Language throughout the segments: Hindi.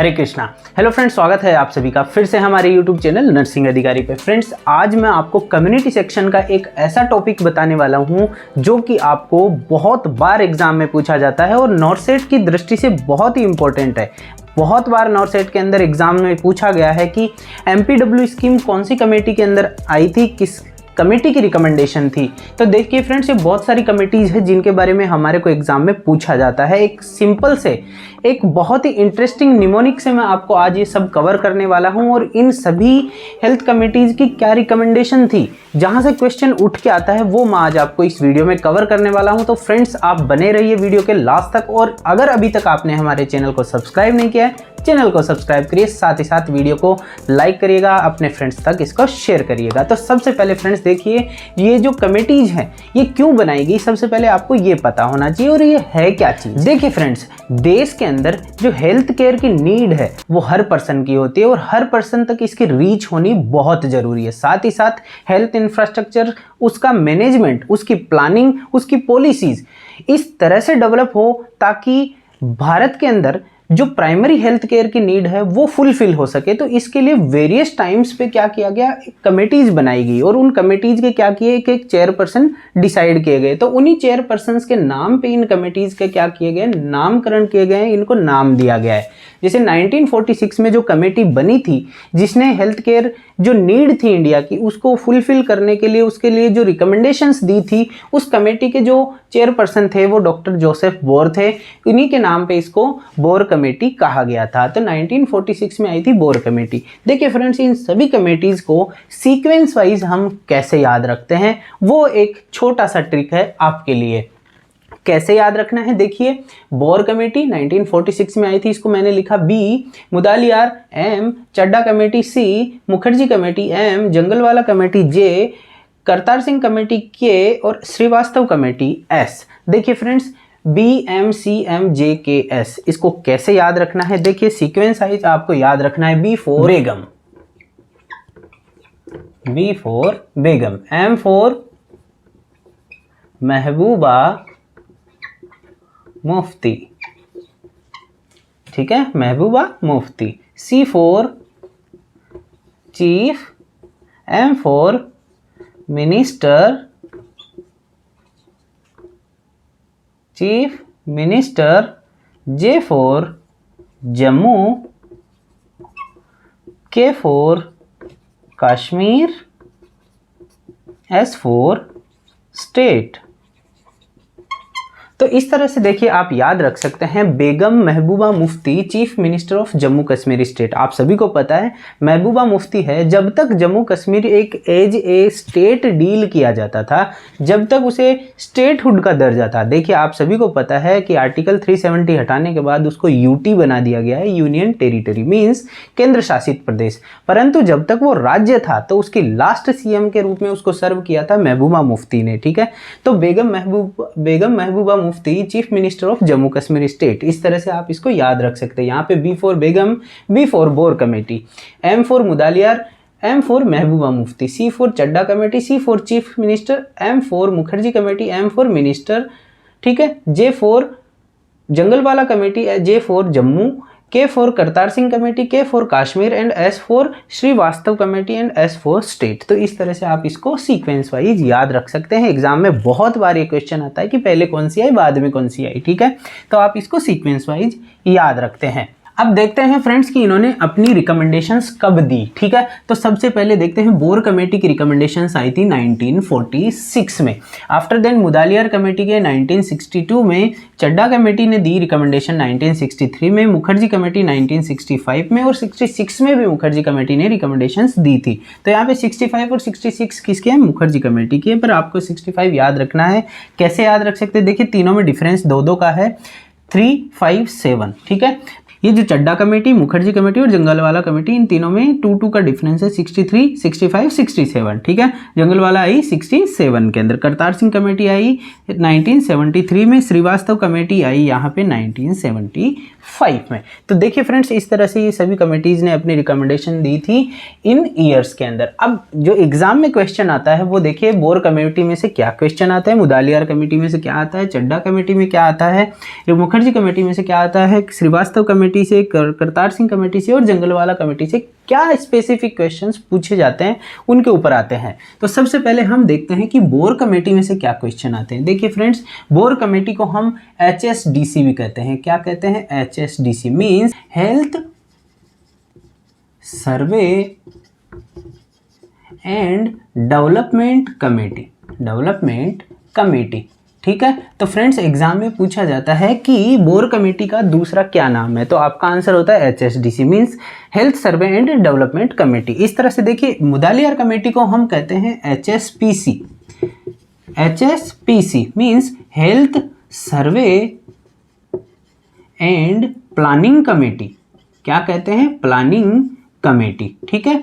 हरे कृष्णा। हेलो फ्रेंड्स, स्वागत है आप सभी का फिर से हमारे यूट्यूब चैनल नर्सिंग अधिकारी पे। फ्रेंड्स, आज मैं आपको कम्युनिटी सेक्शन का एक ऐसा टॉपिक बताने वाला हूं जो कि आपको बहुत बार एग्जाम में पूछा जाता है और नॉर्सेट की दृष्टि से बहुत ही इंपॉर्टेंट है। बहुत बार नॉर्सेट के अंदर एग्जाम में पूछा गया है कि MPW स्कीम कौन सी कमेटी के अंदर आई थी, किस कमेटी की रिकमेंडेशन थी। तो देखिए फ्रेंड्स, ये बहुत सारी कमेटीज़ हैं जिनके बारे में हमारे को एग्जाम में पूछा जाता है। एक सिंपल से एक बहुत ही इंटरेस्टिंग निमोनिक से मैं आपको आज ये सब कवर करने वाला हूं और इन सभी हेल्थ कमेटीज़ की क्या रिकमेंडेशन थी, जहां से क्वेश्चन उठ के आता है, वो मैं आज आपको इस वीडियो में कवर करने वाला हूं। तो फ्रेंड्स, आप बने रहिए वीडियो के लास्ट तक और अगर अभी तक आपने हमारे चैनल को सब्सक्राइब नहीं किया है, चैनल को सब्सक्राइब करिए, साथ ही साथ वीडियो को लाइक करिएगा, अपने फ्रेंड्स तक इसको शेयर करिएगा। तो सबसे पहले फ्रेंड्स देखिए, ये जो कमेटीज हैं ये क्यों बनाई गई, सबसे पहले आपको ये पता होना चाहिए और ये है क्या चीज। देखिए फ्रेंड्स, देश के अंदर जो हेल्थ केयर की नीड है वो हर पर्सन की होती है और हर पर्सन तक इसकी रीच होनी बहुत जरूरी है। साथ ही साथ हेल्थ इंफ्रास्ट्रक्चर, उसका मैनेजमेंट, उसकी प्लानिंग, उसकी पॉलिसीज इस तरह से डेवलप हो ताकि भारत के अंदर जो प्राइमरी हेल्थ केयर की नीड है वो फुलफिल हो सके। तो इसके लिए वेरियस टाइम्स पे क्या किया गया, कमेटीज बनाई गई और उन कमेटीज के क्या किए, एक चेयरपर्सन डिसाइड किए गए। तो उन्हीं चेयरपर्सन्स के नाम पे इन कमेटीज के क्या किए गए, नामकरण किए गए, इनको नाम दिया गया है। जैसे 1946 में जो कमेटी बनी थी जिसने हेल्थ केयर जो नीड थी इंडिया की उसको फुलफिल करने के लिए, उसके लिए जो रिकमेंडेशंस दी थी, उस कमेटी के जो चेयरपर्सन थे वो डॉक्टर जोसेफ बोर थे। उन्हीं के नाम पे इसको बोर कमेटी कहा गया था। तो 1946 में आई थी बोर कमेटी। देखिए फ्रेंड्स, इन सभी कमेटीज को सीक्वेंस वाइज हम कैसे याद रखते हैं, वो एक छोटा सा ट्रिक है आपके लिए। कैसे याद रखना है, देखिए, बोर कमेटी 1946 में आई थी, इसको मैंने लिखा B, Mudaliar M, Chadha committee C, Mukherjee committee M, Jungalwalla committee J, Kartar Singh committee K और श्रीवास्तव कमेटी S। देखिए फ्रेंड्स, BMCMJKS, इसको कैसे याद रखना है, देखिए सीक्वेंस वाइज आपको याद रखना है। B for Begum, B for Begum, M for Mehbooba Mufti, ठीक है, Mehbooba Mufti. C for chief, M for minister, chief minister, J for Jammu, K for Kashmir, S for state. तो इस तरह से देखिए आप याद रख सकते हैं, Begum Mehbooba Mufti, chief minister of Jammu Kashmir state. आप सभी को पता है महबूबा मुफ्ती है, जब तक जम्मू कश्मीर एक एज ए स्टेट डील किया जाता था, जब तक उसे स्टेटहुड का दर्जा था। देखिए आप सभी को पता है कि आर्टिकल 370 हटाने के बाद उसको यूटी बना दिया गया है, यूनियन टेरिटरी, मीन्स केंद्र शासित प्रदेश। परंतु जब तक वो राज्य था तो उसकी लास्ट CM के रूप में उसको सर्व किया था महबूबा मुफ्ती ने, ठीक है। तो Begum Mehbooba Mufti, chief minister of Jammu Kashmir state, इस तरह से आप इसको याद रख सकते हैं। यहाँ पे B for Begum, B for Bhore committee, M for Mudaliar, M for Mehbooba Mufti, C for Chadha committee, C for chief minister, M for Mukherjee committee, M for minister, ठीक है, J for Jungalwala committee, J for Jammu, K for Kartar Singh committee, K for Kashmir and S for Srivastava committee and S for state. तो इस तरह से आप इसको सीक्वेंस वाइज याद रख सकते हैं। एग्जाम में बहुत बार ये क्वेश्चन आता है कि पहले कौन सी आई, बाद में कौन सी आई, ठीक है। तो आप इसको सीक्वेंस वाइज याद रखते हैं। अब देखते हैं फ्रेंड्स कि इन्होंने अपनी रिकमेंडेशंस कब दी, ठीक है। तो सबसे पहले देखते हैं, बोर कमेटी की रिकमेंडेशंस आई थी 1946 में। आफ्टर देन मुदालियार कमेटी के 1962 में, चड्डा कमेटी ने दी रिकमेंडेशन 1963 में, मुखर्जी कमेटी 1965 में और 66 में भी मुखर्जी कमेटी ने रिकमेंडेशंस दी थी। तो यहाँ पे 65 और 66 किसके हैं, मुखर्जी कमेटी की है, पर आपको 65 याद रखना है। कैसे याद रख सकते हैं, देखिए तीनों में डिफरेंस 2-2 का है, 3, 5, 7, ठीक है। ये जो चड्डा कमेटी, मुखर्जी कमेटी और जंगलवाला कमेटी, इन तीनों में 2-2 का डिफरेंस है, 63, 65, 67, ठीक है। जंगलवाला आई 67 के अंदर, करतार सिंह कमेटी आई 1973 में, श्रीवास्तव कमेटी आई यहाँ पे 1975 में। तो देखिए फ्रेंड्स, इस तरह से ये सभी कमेटीज ने अपनी रिकमेंडेशन दी थी इन ईयर्स के अंदर। अब जो एग्जाम में क्वेश्चन आता है वो देखिए, बोर कमेटी में से क्या क्वेश्चन आता है, मुदालियार कमेटी में से क्या आता है, चड्डा कमेटी में क्या आता है, मुखर्जी कमेटी में से क्या आता है, श्रीवास्तव कमेटी कमेटी से, करतार सिंह कमेटी से और जंगलवाला कमेटी से क्या स्पेसिफिक क्वेश्चंस पूछे जाते हैं उनके ऊपर आते हैं। तो सबसे पहले हम देखते हैं कि बोर कमेटी में से क्या क्वेश्चन आते हैं। देखिए फ्रेंड्स, बोर कमेटी को हम HSDC भी कहते हैं। क्या कहते हैं? HSDC means health survey and development committee, development committee. ठीक है, तो फ्रेंड्स एग्जाम में पूछा जाता है कि बोर कमेटी का दूसरा क्या नाम है, तो आपका आंसर होता है HSDC means health survey and development committee. इस तरह से देखिए, मुदालियार कमेटी को हम कहते हैं HSPC। HSPC means health survey and planning committee. क्या कहते हैं? Planning committee. ठीक है,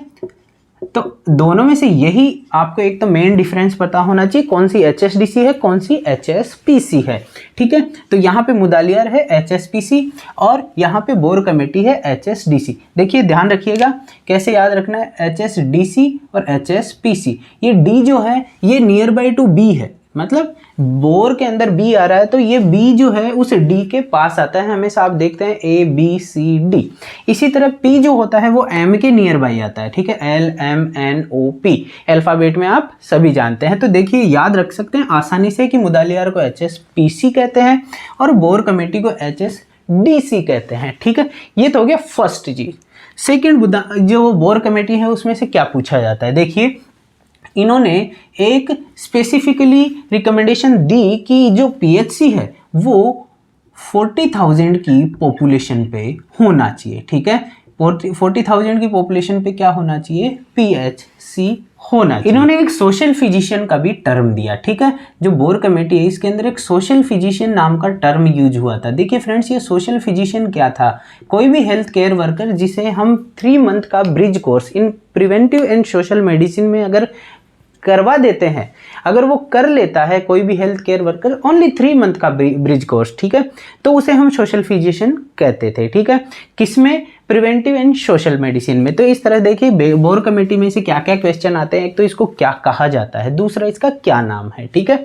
तो दोनों में से यही आपको एक तो मेन डिफरेंस पता होना चाहिए, कौन सी HSDC है, कौन सी HSPC है। ठीक है, तो यहाँ पे मुदालियार है HSPC और यहाँ पे बोर कमेटी है HSDC। देखिए ध्यान रखिएगा कैसे याद रखना है, HSDC और HSPC। ये D जो है ये नियर बाई टू B है, मतलब बोर के अंदर B आ रहा है तो ये B जो है उस D के पास आता है हमेशा। आप देखते हैं ABCD। इसी तरह P जो होता है वो M के नियर बाई आता है। ठीक है, LMNOP अल्फाबेट में आप सभी जानते हैं। तो देखिए याद रख सकते हैं आसानी से कि मुदालियार को HSPC कहते हैं और बोर कमेटी को HSDC कहते हैं। ठीक है, ये तो हो गया फर्स्ट चीज। सेकेंड, जो बोर कमेटी है उसमें से क्या पूछा जाता है। देखिए इन्होंने एक स्पेसिफिकली रिकमेंडेशन दी कि जो PHC है वो 40,000 की पॉपुलेशन पे होना चाहिए। ठीक है, 40,000 की पॉपुलेशन पे क्या होना चाहिए? PHC होना चाहिए। इन्होंने एक सोशल फिजिशियन का भी टर्म दिया। ठीक है, जो बोर कमेटी है इसके अंदर एक सोशल फिजिशियन नाम का टर्म यूज हुआ था। देखिए फ्रेंड्स, ये सोशल फिजिशियन क्या था? कोई भी हेल्थ केयर वर्कर जिसे हम 3 मंथ का bridge course in preventive and social medicine में अगर करवा देते हैं, अगर वो कर लेता है कोई भी health care worker only 3 month का ब्रिज कोर्स, ठीक है, तो उसे हम सोशल फिजिशियन कहते थे। ठीक है, किसमें? प्रिवेंटिव एंड सोशल मेडिसिन में। तो इस तरह देखिए बोर कमेटी में से क्या क्या क्वेश्चन आते हैं। एक तो इसको क्या कहा जाता है, दूसरा इसका क्या नाम है। ठीक है,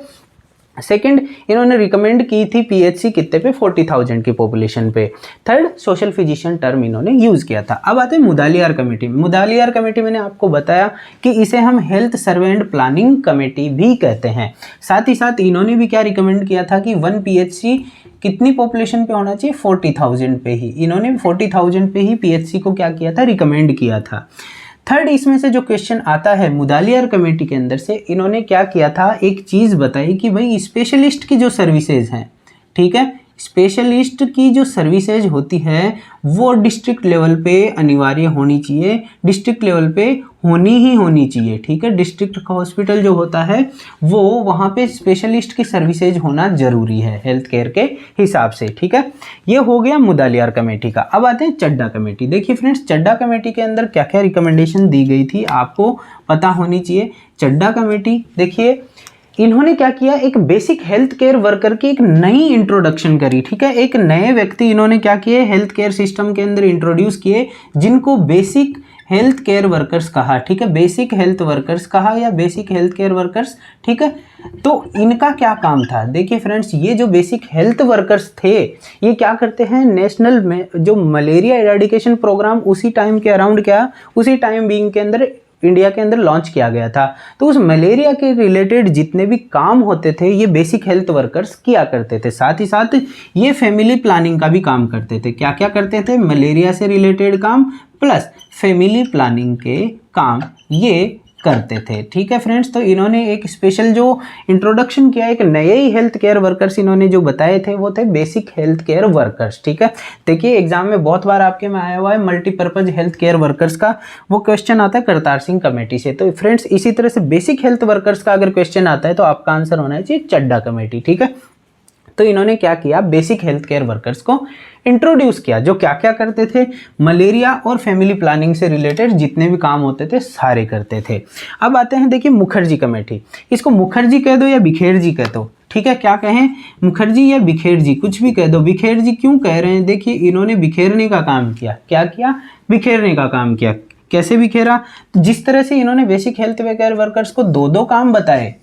सेकंड इन्होंने रिकमेंड की थी PHC कितने पे? 40,000 की पॉपुलेशन पे। थर्ड, सोशल फिजिशियन टर्म इन्होंने यूज किया था। अब आते हैं मुदालियार कमेटी में। मुदालियार कमेटी मैंने आपको बताया कि इसे हम health survey and planning committee भी कहते हैं। साथ ही साथ इन्होंने भी क्या रिकमेंड किया था कि 1 PHC कितनी पॉपुलेशन पे होना चाहिए? 40,000 पे ही। इन्होंने 40,000 पे ही PHC को क्या किया था? रिकमेंड किया था। थर्ड, इसमें से जो क्वेश्चन आता है मुदालियार कमेटी के अंदर से, इन्होंने क्या किया था? एक चीज़ बताई कि भाई स्पेशलिस्ट की जो सर्विसेज हैं, ठीक है, स्पेशलिस्ट की जो सर्विसेज होती है वो डिस्ट्रिक्ट लेवल पे अनिवार्य होनी चाहिए, डिस्ट्रिक्ट लेवल पे होनी ही होनी चाहिए। ठीक है, डिस्ट्रिक्ट हॉस्पिटल जो होता है वो वहाँ पे स्पेशलिस्ट की सर्विसेज होना जरूरी है हेल्थ केयर के हिसाब से। ठीक है, ये हो गया मुदालियार कमेटी का। अब आते हैं चड्डा कमेटी। देखिए फ्रेंड्स, चड्डा कमेटी के अंदर क्या क्या रिकमेंडेशन दी गई थी आपको पता होनी चाहिए। चड्डा कमेटी देखिए इन्होंने क्या किया, एक बेसिक हेल्थ केयर वर्कर की एक नई इंट्रोडक्शन करी। ठीक है, एक नए व्यक्ति इन्होंने क्या किए, हेल्थ केयर सिस्टम के अंदर इंट्रोड्यूस किए जिनको बेसिक हेल्थ केयर वर्कर्स कहा। ठीक है, बेसिक हेल्थ वर्कर्स कहा या बेसिक हेल्थ केयर वर्कर्स। ठीक है, तो इनका क्या काम था? देखिए फ्रेंड्स, ये जो बेसिक हेल्थ वर्कर्स थे ये क्या करते हैं, नेशनल में जो मलेरिया इरेडिकेशन प्रोग्राम उसी टाइम के अराउंड क्या, उसी टाइम बीइंग के अंदर इंडिया के अंदर लॉन्च किया गया था। तो उस मलेरिया के रिलेटेड जितने भी काम होते थे ये बेसिक हेल्थ वर्कर्स किया करते थे। साथ ही साथ ये फैमिली प्लानिंग का भी काम करते थे। क्या क्या करते थे? मलेरिया से रिलेटेड काम प्लस फैमिली प्लानिंग के काम ये करते थे। ठीक है फ्रेंड्स, तो इन्होंने एक स्पेशल जो इंट्रोडक्शन किया, एक नए ही हेल्थ केयर वर्कर्स इन्होंने जो बताए थे वो थे बेसिक हेल्थ केयर वर्कर्स। ठीक है, देखिए एग्जाम में बहुत बार आपके में आया हुआ है मल्टीपर्पज हेल्थ केयर वर्कर्स का, वो क्वेश्चन आता है करतार सिंह कमेटी से। तो फ्रेंड्स इसी तरह से बेसिक हेल्थ वर्कर्स का अगर क्वेश्चन आता है तो आपका आंसर होना चाहिए चड्डा कमेटी। ठीक है, तो इन्होंने क्या किया, बेसिक हेल्थ केयर वर्कर्स को इंट्रोड्यूस किया जो क्या क्या करते थे, मलेरिया और फैमिली प्लानिंग से रिलेटेड जितने भी काम होते थे सारे करते थे। अब आते हैं देखिए मुखर्जी कमेटी। इसको मुखर्जी कह दो या बिखेर जी कह दो, ठीक है, क्या कहें, मुखर्जी या बिखेर जी, कुछ भी कह दो। बिखेर जी क्यों कह रहे हैं? देखिए इन्होंने बिखेरने का काम किया। क्या किया? बिखेरने का काम किया। कैसे बिखेरा? जिस तरह से इन्होंने बेसिक हेल्थ केयर वर्कर्स को 2-2 काम बताए,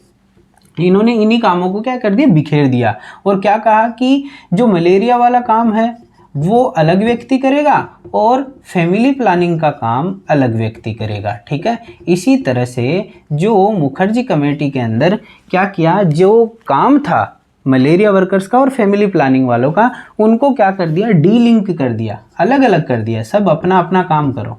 इन्होंने इन्हीं कामों को क्या कर दिया, बिखेर दिया। और क्या कहा कि जो मलेरिया वाला काम है वो अलग व्यक्ति करेगा और फैमिली प्लानिंग का काम अलग व्यक्ति करेगा, ठीक है। इसी तरह से जो मुखर्जी कमेटी के अंदर क्या किया, जो काम था मलेरिया वर्कर्स का और फैमिली प्लानिंग वालों का, उनको क्या कर दिया, डीलिंक कर दिया, अलग अलग कर दिया, सब अपना अपना काम करो,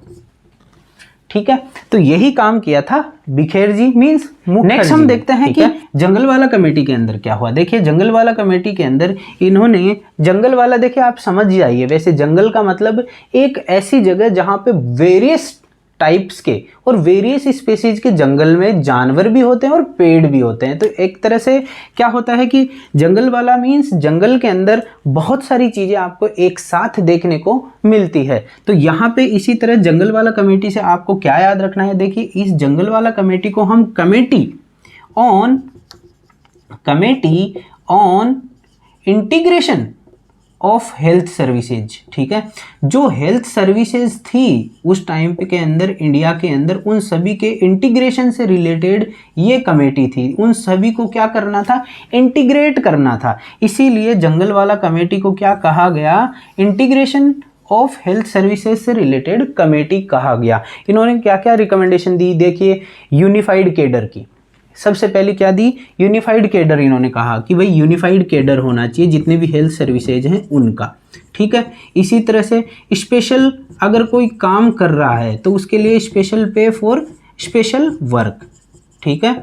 ठीक है। तो यही काम किया था बिखेरजी मींस मुखर्जी। नेक्स्ट हम देखते हैं कि जंगलवाला कमेटी के अंदर क्या हुआ। देखिए जंगलवाला कमेटी के अंदर इन्होंने, जंगलवाला देखिए आप समझ जाइए, वैसे जंगल का मतलब एक ऐसी जगह जहां पे वेरियस टाइप्स के और वेरियस स्पीसीज के जंगल में जानवर भी होते हैं और पेड़ भी होते हैं। तो एक तरह से क्या होता है कि जंगल वाला मीन्स जंगल के अंदर बहुत सारी चीज़ें आपको एक साथ देखने को मिलती है। तो यहाँ पे इसी तरह जंगल वाला कमेटी से आपको क्या याद रखना है, देखिए इस जंगल वाला कमेटी को हम committee on integration of health services, ठीक है। जो हेल्थ सर्विसेज थी उस टाइम पे के अंदर इंडिया के अंदर, उन सभी के इंटीग्रेशन से रिलेटेड ये कमेटी थी। उन सभी को क्या करना था, इंटीग्रेट करना था। इसीलिए जंगल वाला कमेटी को क्या कहा गया, इंटीग्रेशन ऑफ हेल्थ सर्विसेज से रिलेटेड कमेटी कहा गया। इन्होंने क्या क्या रिकमेंडेशन दी, देखिए यूनिफाइड केडर की सबसे पहले क्या दी, यूनिफाइड केडर। इन्होंने कहा कि भाई यूनिफाइड केडर होना चाहिए जितने भी हेल्थ सर्विसेज हैं उनका, ठीक है। इसी तरह से स्पेशल, अगर कोई काम कर रहा है तो उसके लिए स्पेशल पे फॉर स्पेशल वर्क, ठीक है।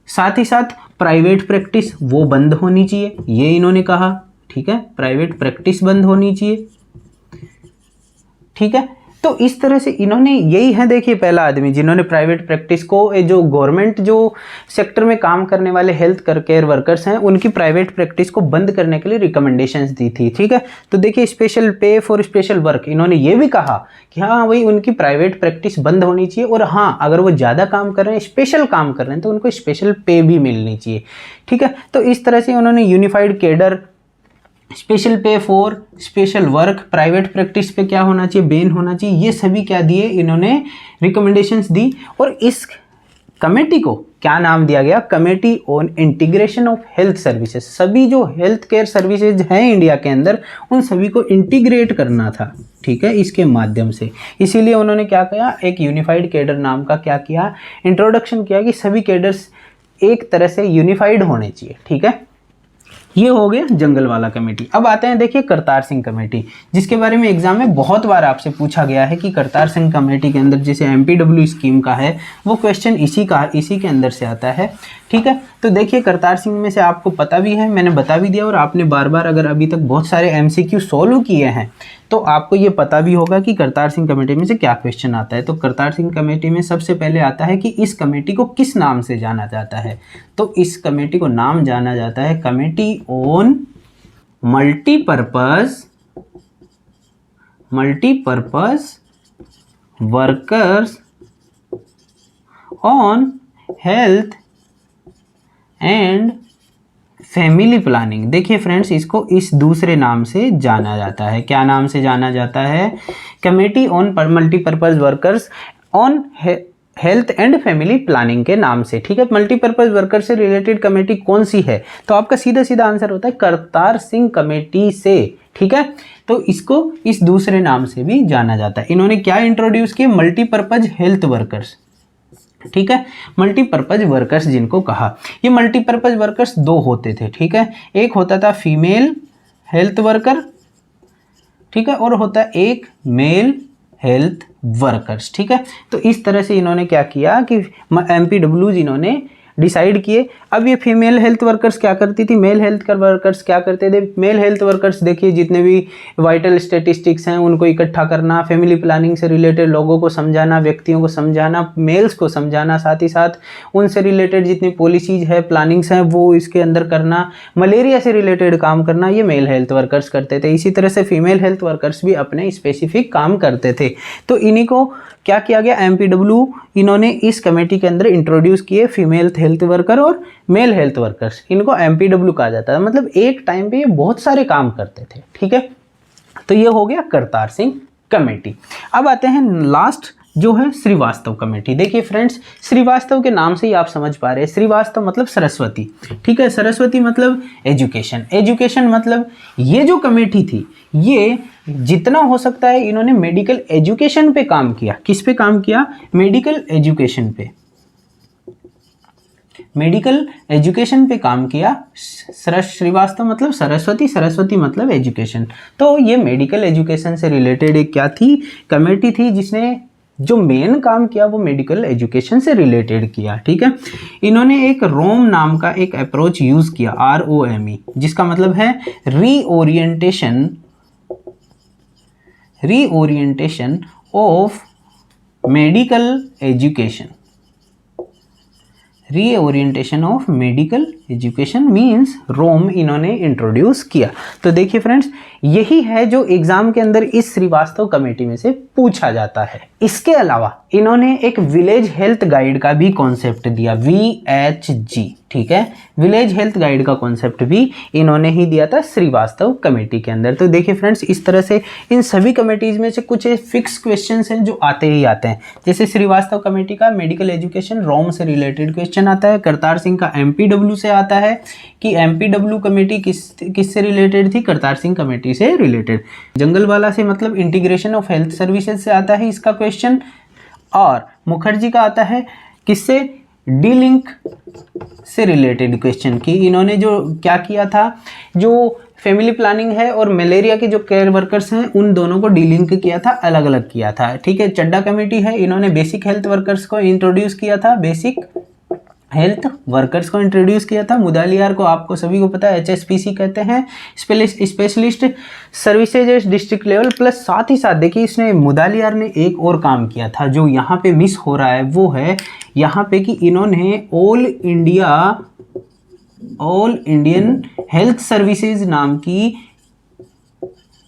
साथ ही साथ प्राइवेट प्रैक्टिस वो बंद होनी चाहिए, ये इन्होंने कहा, ठीक है। प्राइवेट प्रैक्टिस बंद होनी चाहिए, ठीक है। तो इस तरह से इन्होंने, यही है देखिए पहला आदमी जिन्होंने प्राइवेट प्रैक्टिस को, जो गवर्नमेंट जो सेक्टर में काम करने वाले हेल्थ केयर वर्कर्स हैं उनकी प्राइवेट प्रैक्टिस को बंद करने के लिए रिकमेंडेशंस दी थी, ठीक है। तो देखिए स्पेशल पे फॉर स्पेशल वर्क, इन्होंने ये भी कहा कि हाँ भाई उनकी प्राइवेट प्रैक्टिस बंद होनी चाहिए, और हाँ अगर वो ज़्यादा काम कर रहे हैं, स्पेशल काम कर रहे हैं, तो उनको स्पेशल पे भी मिलनी चाहिए, ठीक है। तो इस तरह से उन्होंने यूनिफाइड केडर, स्पेशल पे for special work, private practice पे क्या होना चाहिए, बैन होना चाहिए, ये सभी क्या दिए इन्होंने, रिकमेंडेशंस दी। और इस कमेटी को क्या नाम दिया गया, committee on integration of health services. सभी जो हेल्थ केयर सर्विसेज हैं इंडिया के अंदर उन सभी को इंटीग्रेट करना था, ठीक है, इसके माध्यम से। इसीलिए उन्होंने क्या किया, एक यूनिफाइड केडर नाम का क्या किया, इंट्रोडक्शन किया कि सभी केडर्स एक तरह से यूनिफाइड होने चाहिए, ठीक है। ये हो गया जंगल वाला कमेटी। अब आते हैं देखिए करतार सिंह कमेटी, जिसके बारे में एग्जाम में बहुत बार आपसे पूछा गया है कि करतार सिंह कमेटी के अंदर जैसे MPW स्कीम का है वो क्वेश्चन इसी के अंदर से आता है, ठीक है। तो देखिए करतार सिंह में से आपको पता भी है, मैंने बता भी दिया, और आपने बार बार अगर अभी तक बहुत सारे MCQ सॉल्व किए हैं तो आपको ये पता भी होगा कि करतार सिंह कमेटी में से क्या क्वेश्चन आता है। तो करतार सिंह कमेटी में सबसे पहले आता है कि इस कमेटी को किस नाम से जाना जाता है। तो इस कमेटी को नाम जाना जाता है committee on multipurpose workers on health and family planning. देखिए फ्रेंड्स, इसको इस दूसरे नाम से जाना जाता है। क्या नाम से जाना जाता है, committee on multipurpose workers on health and family planning के नाम से, ठीक है। मल्टीपर्पज वर्कर से रिलेटेड कमेटी कौन सी है, तो आपका सीधा सीधा आंसर होता है करतार सिंह कमेटी से, ठीक है। तो इसको इस दूसरे नाम से भी जाना जाता है। इन्होंने क्या इंट्रोड्यूस किया, मल्टीपर्पज हेल्थ वर्कर्स, ठीक है। मल्टीपर्पज वर्कर्स जिनको कहा, ये मल्टीपर्पज वर्कर्स दो होते थे, ठीक है। एक होता था फीमेल हेल्थ वर्कर, ठीक है, और होता है एक मेल हेल्थ वर्कर्स, ठीक है। तो इस तरह से इन्होंने क्या किया कि MPWs इन्होंने डिसाइड किए। अब ये फीमेल हेल्थ वर्कर्स क्या करती थी, मेल हेल्थ वर्कर्स क्या करते थे। मेल हेल्थ वर्कर्स देखिए जितने भी वाइटल स्टेटिस्टिक्स हैं उनको इकट्ठा करना, फैमिली प्लानिंग से रिलेटेड लोगों को समझाना, व्यक्तियों को समझाना, मेल्स को समझाना, साथ ही साथ उनसे रिलेटेड जितनी पॉलिसीज है, प्लानिंग्स हैं वो इसके अंदर करना, मलेरिया से रिलेटेड काम करना, ये मेल हेल्थ वर्कर्स करते थे। इसी तरह से फीमेल हेल्थ वर्कर्स भी अपने स्पेसिफिक काम करते थे। तो इन्हीं को क्या किया गया, MPW इन्होंने इस कमेटी के अंदर इंट्रोड्यूस किए फीमेल हेल्थ वर्कर और मेल हेल्थ वर्कर्स, इनको MPW कहा जाता है। मतलब एक टाइम पे ये बहुत सारे काम करते थे, ठीक है। तो ये हो गया करतार सिंह कमेटी। अब आते हैं लास्ट जो है श्रीवास्तव कमेटी। देखिए फ्रेंड्स, श्रीवास्तव के नाम से ही आप समझ पा रहे हैं, श्रीवास्तव मतलब सरस्वती, ठीक है, सरस्वती मतलब एजुकेशन, एजुकेशन मतलब ये जो कमेटी थी ये जितना हो सकता है इन्होंने मेडिकल एजुकेशन पे काम किया। किस पे काम किया? मेडिकल एजुकेशन पे, मेडिकल एजुकेशन पे काम किया। श्रीवास्तव मतलब सरस्वती, सरस्वती मतलब एजुकेशन। तो ये मेडिकल एजुकेशन से रिलेटेड एक क्या थी? कमेटी थी जिसने जो मेन काम किया वो मेडिकल एजुकेशन से रिलेटेड किया, ठीक है। इन्होंने एक रोम नाम का एक अप्रोच यूज किया, ROME, जिसका मतलब है reorientation of medical education. Reorientation of medical education means ROME इन्होंने इंट्रोड्यूस किया। तो देखिए फ्रेंड्स, यही है जो एग्जाम के अंदर इस श्रीवास्तव कमेटी में से पूछा जाता है। इसके अलावा इन्होंने एक विलेज हेल्थ गाइड का भी कॉन्सेप्ट दिया, VHG, ठीक है, विलेज हेल्थ गाइड का कॉन्सेप्ट भी इन्होंने ही दिया था श्रीवास्तव कमेटी के अंदर। तो देखिए फ्रेंड्स, इस तरह से इन सभी कमेटीज में से कुछ फिक्स क्वेश्चंस हैं जो आते ही आते हैं। जैसे श्रीवास्तव कमेटी का मेडिकल एजुकेशन रोम से रिलेटेड क्वेश्चन आता है। करतार सिंह का MPW से आता है कि MPW कमेटी किससे रिलेटेड थी? करतार सिंह कमेटी से रिलेटेड। जंगलवाला से मतलब इंटीग्रेशन ऑफ हेल्थ सर्विसेज से आता है इसका क्वेश्चन। और मुखर्जी का आता है किससे? D-Link से रिलेटेड क्वेश्चन की इन्होंने जो क्या किया था, जो फैमिली प्लानिंग है और मलेरिया के जो केयर वर्कर्स हैं उन दोनों को D-Link किया था, अलग अलग किया था, ठीक है। चड्डा कमेटी है, इन्होंने बेसिक हेल्थ वर्कर्स को इंट्रोड्यूस किया था, बेसिक हेल्थ वर्कर्स को इंट्रोड्यूस किया था। मुदालियार को आपको सभी को पता है HSPC कहते हैं, specialist services district level. Plus साथ ही साथ देखिए इसने मुदालियार ने एक और काम किया था जो यहाँ पे मिस हो रहा है, वो है यहाँ पे कि इन्होंने ऑल इंडियन हेल्थ सर्विसेज नाम की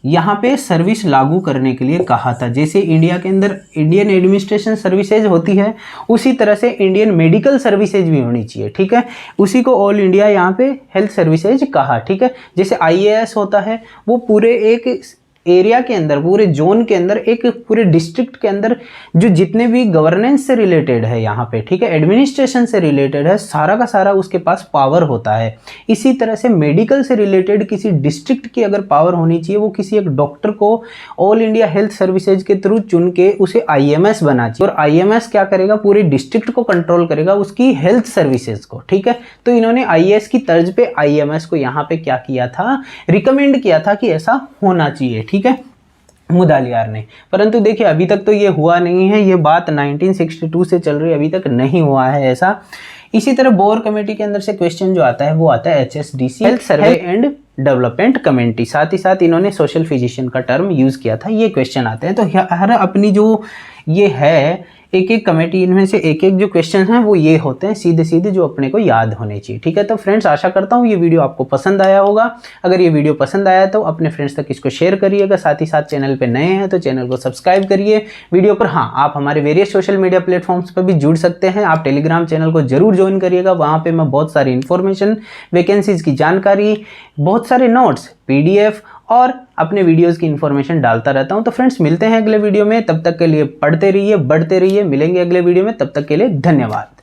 यहाँ पे सर्विस लागू करने के लिए कहा था। जैसे इंडिया के अंदर इंडियन एडमिनिस्ट्रेशन सर्विसेज होती है, उसी तरह से इंडियन मेडिकल सर्विसेज भी होनी चाहिए, ठीक है। उसी को ऑल इंडिया यहाँ पे हेल्थ सर्विसेज कहा, ठीक है। जैसे IAS होता है, वो पूरे एक एरिया के अंदर, पूरे जोन के अंदर, एक पूरे डिस्ट्रिक्ट के अंदर जो जितने भी गवर्नेंस से रिलेटेड है यहाँ पे, ठीक है, एडमिनिस्ट्रेशन से रिलेटेड है, सारा का सारा उसके पास पावर होता है। इसी तरह से मेडिकल से रिलेटेड किसी डिस्ट्रिक्ट की अगर पावर होनी चाहिए, वो किसी एक डॉक्टर को ऑल इंडिया हेल्थ सर्विसेज के थ्रू चुन के उसे IMS बना चाहिए। और IMS क्या करेगा? पूरे डिस्ट्रिक्ट को कंट्रोल करेगा, उसकी हेल्थ सर्विसेज को, ठीक है। तो इन्होंने IAS की तर्ज पे IMS को यहाँ पे क्या किया था? रिकमेंड किया था कि ऐसा होना चाहिए, ठीक है, मुदालियार ने। परंतु देखिए अभी तक तो ये हुआ नहीं है, ये बात 1962 से चल रही है, अभी तक नहीं हुआ है ऐसा। इसी तरह बोर कमेटी के अंदर से क्वेश्चन जो आता है वो आता है HSDC, health survey and development committee. साथ ही साथ इन्होंने सोशल फिजिशियन का टर्म यूज किया था, ये क्वेश्चन आते हैं। तो हर अपनी जो ये है एक एक कमेटी, इनमें से एक एक जो क्वेश्चन हैं वो ये होते हैं सीधे सीधे जो अपने को याद होने चाहिए, ठीक है। तो फ्रेंड्स, आशा करता हूँ ये वीडियो आपको पसंद आया होगा। अगर ये वीडियो पसंद आया तो अपने फ्रेंड्स तक इसको शेयर करिएगा। साथ ही साथ चैनल पे नए हैं तो चैनल को सब्सक्राइब करिए। वीडियो पर हाँ, आप हमारे वेरियस सोशल मीडिया प्लेटफॉर्म्स पर भी जुड़ सकते हैं। आप टेलीग्राम चैनल को जरूर ज्वाइन करिएगा, वहाँ पर मैं बहुत सारी इन्फॉर्मेशन, वैकेंसीज की जानकारी, बहुत सारे नोट्स, PDF और अपने वीडियोस की इन्फॉर्मेशन डालता रहता हूं। तो फ्रेंड्स, मिलते हैं अगले वीडियो में, तब तक के लिए पढ़ते रहिए, बढ़ते रहिए। मिलेंगे अगले वीडियो में, तब तक के लिए धन्यवाद।